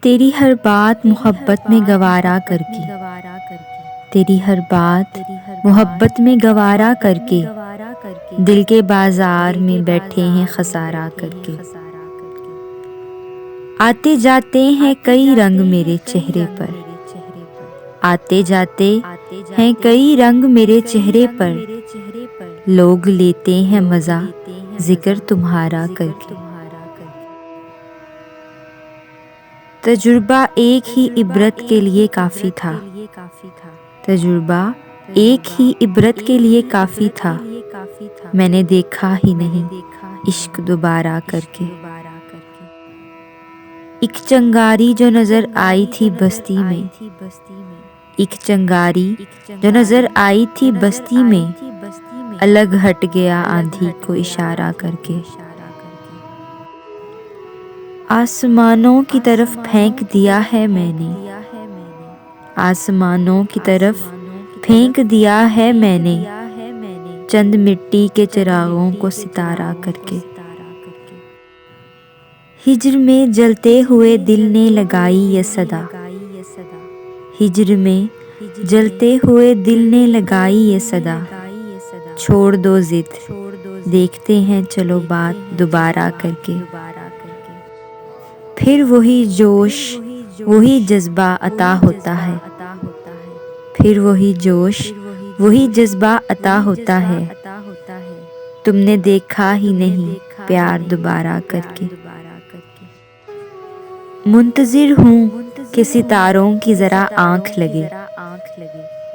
तेरी हर बात मोहब्बत में गवारा करके, तेरी हर बात मोहब्बत में गवारा करके, दिल के बाजार में बैठे हैं खसारा करके। आते जाते हैं कई रंग मेरे चेहरे पर, आते जाते हैं कई रंग मेरे चेहरे पर, लोग लेते हैं मज़ा जिक्र तुम्हारा करके। तजुर्बा एक ही इबरत के लिए काफ़ी था, तजुर्बा एक ही इबरत के लिए काफ़ी था, मैंने देखा ही नहीं इश्क दोबारा करके। एक चंगारी जो नज़र आई थी बस्ती में, एक चंगारी जो नज़र आई थी बस्ती में, अलग हट गया आंधी को इशारा करके। आसमानों की तरफ फेंक दिया है मैंने, आसमानों की तरफ फेंक दिया है मैंने, चंद मिट्टी के चिरागों को सितारा करके। हिज्र में जलते हुए दिल ने लगाई ये सदा, हिज्र में जलते हुए दिल ने लगाई ये सदा, छोड़ दो जिद देखते हैं चलो बात दोबारा करके। फिर वही जोश वही जज्बा अता होता है, फिर वही जोश वही जज्बा अता होता है, तुमने देखा ही नहीं प्यार दोबारा करके। मुंतजिर हूँ कि सितारों की ज़रा आँख लगे,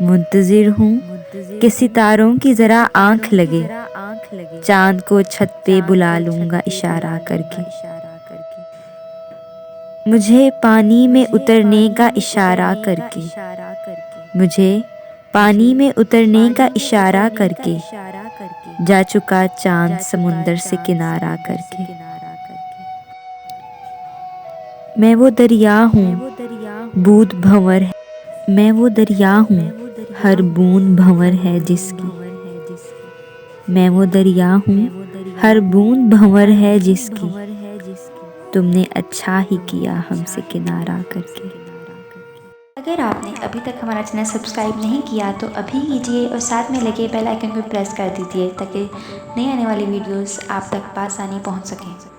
मुंतजिर हूँ कि सितारों की ज़रा आँख लगे, चाँद को छत पे बुला लूँगा इशारा करके। मुझे पानी में उतरने का इशारा करके, मुझे पानी में उतरने का इशारा करके, जा चुका चाँद समुंदर से किनारा करके। मैं वो दरिया हूँ बूंद भंवर है, मैं वो दरिया हूँ हर बूंद भंवर है जिसकी, मैं वो दरिया हूँ हर बूंद भंवर है जिसकी, तुमने अच्छा ही किया हमसे किनारा करके। अगर आपने अभी तक हमारा चैनल सब्सक्राइब नहीं किया तो अभी कीजिए और साथ में लगे बेल आइकन को प्रेस कर दीजिए ताकि नई आने वाली वीडियोस आप तक आसानी पहुंच सकें।